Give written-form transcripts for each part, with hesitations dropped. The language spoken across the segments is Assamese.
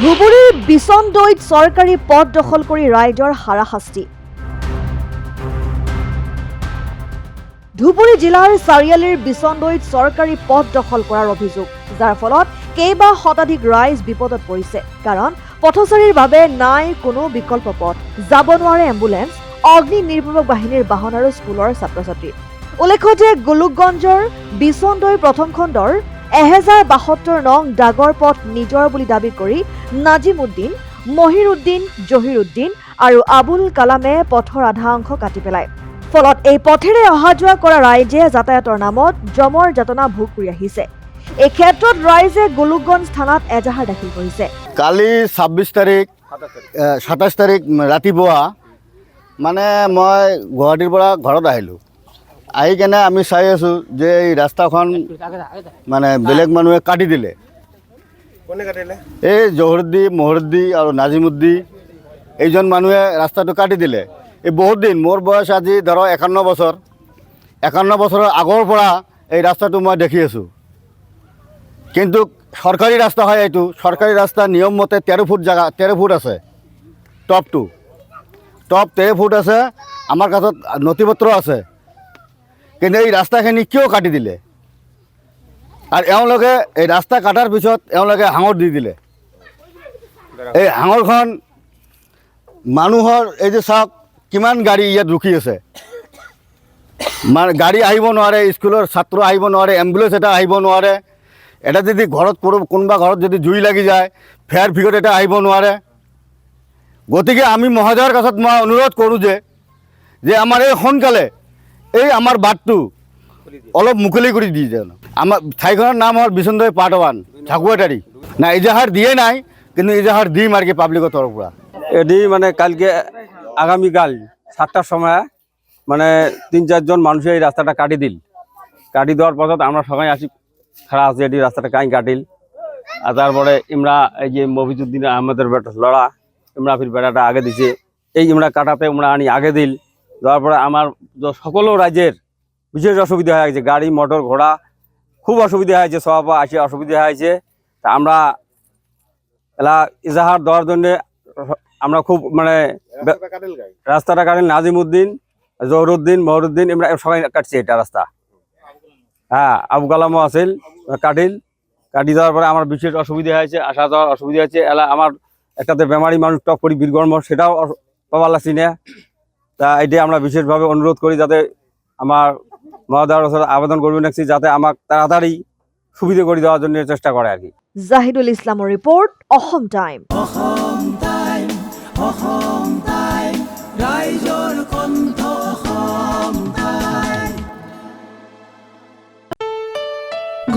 ধুবুৰীৰ বিচনদৈত চৰকাৰী পদ দখল কৰি ৰাইজৰ হাৰাশাস্তি। ধুবুৰী জিলাৰ চাৰিআলিৰ বিচনদৈত চৰকাৰী পদ দখল কৰাৰ অভিযোগ, যাৰ ফলত কেইবা শতাধিক ৰাইজ বিপদত পৰিছে। কাৰণ পথচাৰীৰ বাবে নাই কোনো বিকল্প পথ, যাব নোৱাৰে এম্বুলেন্স, অগ্নি নিৰ্বাপক বাহিনীৰ বাহন আৰু স্কুলৰ ছাত্ৰ ছাত্ৰী। উল্লেখ্য যে গোলোকগঞ্জৰ বিচনদৈ প্ৰথম খণ্ডৰ 1072 নং ডাগৰ পথ নিজৰ বুলি দাবী কৰি নাজিম উদ্দিন, মহিৰ উদ্দিন, জহিৰ উদ্দিন আৰু আবুল কালামে পথৰ আধা অংশ কাটি পেলায়। ফলত এই পথেৰে অহা যোৱা কৰা ৰাইজে যাতায়াতৰ নামত জমৰ যাতনা ভোগ কৰি আহিছে। এই ক্ষেত্ৰত ৰাইজে গোলোকগঞ্জ থানাত এজাহাৰ দাখিল কৰিছে। কালি 27 তাৰিখ 27 তাৰিখ ৰাতিপুৱা মানে মই গুৱাহাটীৰ পৰা ঘৰত আহিলোঁ। আহি কেনে আমি চাই আছোঁ যে এই ৰাস্তাখন মানে বেলেগ মানুহে কাটি দিলে। এই জহৰুদ্দি, মহৰুদ্দি আৰু নাজিমুদ্দি এইজন মানুহে ৰাস্তাটো কাটি দিলে। এই বহুত দিন, মোৰ বয়স আজি ধৰক 51 বছৰ। 51 বছৰৰ আগৰ পৰা এই ৰাস্তাটো মই দেখি আছোঁ। কিন্তু সৰকাৰী ৰাস্তা হয় এইটো। সৰকাৰী ৰাস্তা নিয়ম মতে 13 ফুট জাগা, 13 ফুট আছে। টপ 13 ফুট আছে। আমাৰ কাষত নথিপত্ৰ আছে। কিন্তু এই ৰাস্তাখিনি কিয় কাটি দিলে? আৰু এওঁলোকে এই ৰাস্তা কাটাৰ পিছত এওঁলোকে হাঙৰ দি দিলে। এই হাঙৰখন মানুহৰ এই যে চাওক কিমান গাড়ী ইয়াত ৰখি আছে। গাড়ী আহিব নোৱাৰে, স্কুলৰ ছাত্ৰ আহিব নোৱাৰে, এম্বুলেন্স এটা আহিব নোৱাৰে। এটা যদি ঘৰত কোনোবা ঘৰত যদি জুই লাগি যায়, ফায়াৰ ব্ৰিগেড এটা আহিব নোৱাৰে। গতিকে আমি মহোদয়ৰ কাছত মই অনুৰোধ কৰোঁ যে আমাৰ এই সোনকালে এই আমাৰ বাটটো অলপ মুকলি কৰি দি যায়। আমাৰ ঠাইখনৰ নাম হ'ল বিচনদৈ পাৰ্ট 1 ঠাকুৱাটাৰী। না এজাহাৰ দিয়ে নাই, কিন্তু এজাহাৰ দিম আৰ কি পাবলিকেৰ তৰফ পৰা। এটি মানে কালকে আগামীকাল 7টার সময় মানে 3-4 জন মানুষ এই রাস্তাটা কাটি দিল। কাটি দেওয়ার পর আমরা সবাই আসি খাড়া আছি, এটি রাস্তাটা কাই কাটিল। আর তারপরে ইমরা এই যে মফিজুদ্দিন আহমেদের লড়া, ইমরা ফির বেড়াটা আগে দিছে। এই ইমরা কাটাতে ইমরা আনি আগে দিল। দেওয়ার পরে আমার সকল রাজ্যের বিশেষ অসুবিধা হয়ে গেছে। গাড়ি মোটর ঘোড়া খুব অসুবিধা হয়েছে, সব আসে অসুবিধা হয়েছে। তা আমরা এলা ইজাহার দেওয়ার জন্য আমরা খুব মানে রাস্তাটা কাটিল। নাজিম উদ্দিন, জহরুদ্দিন, মহরুদ্দিন আমরা সবাই কাটছে এটা রাস্তা। হ্যাঁ, আবু কালামও আসিল, কাটি দেওয়ার পরে আমার বিশেষ অসুবিধা হয়েছে, আসা যাওয়ার অসুবিধা হয়েছে। এলা আমার একটাতে বেমারি মানুষ টক করি বীরগর্ম, সেটাও পাওয়ার লাগছি না। তা এটাই আমরা বিশেষভাবে অনুরোধ করি যাতে আমার মহোদয়ের কাছে আবেদন করবেন নাকি, যাতে আমাক তাড়াতাড়ি সুবিধা করে দেওয়ার জন্য চেষ্টা করে আর কি। জাহিদুল ইছলামৰ ৰিপৰ্ট, অসম টাইম।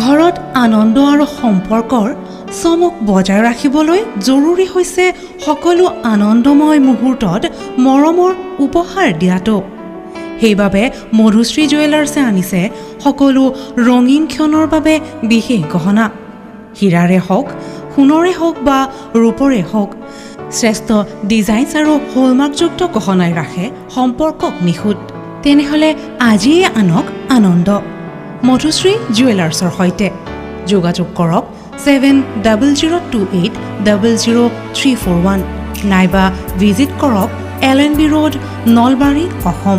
ঘৰত আনন্দ আৰু সম্পৰ্কৰ চমক বজাই ৰাখিবলৈ জৰুৰী হৈছে সকলো আনন্দময় মুহূৰ্তত মৰমৰ উপহাৰ দিয়াটো। সেইবাবে মধুশ্ৰী জুৱেলাৰ্ছে আনিছে সকলো ৰঙীন ক্ষণৰ বাবে বিশেষ গহনা। হীৰাৰে হওক, সোণৰে হওক বা ৰূপৰে হওক, শ্ৰেষ্ঠ ডিজাইনছ আৰু হলমাৰ্কযুক্ত গহনাই ৰাখে সম্পৰ্কক নিখুঁত। তেনেহ'লে আজিয়ে আনক আনন্দ মধুশ্ৰী জুৱেলাৰ্ছৰ সৈতে। যোগাযোগ কৰক 7028000341 নাইবা ভিজিট কৰক LNB ৰোড, নলবাৰী, অসম।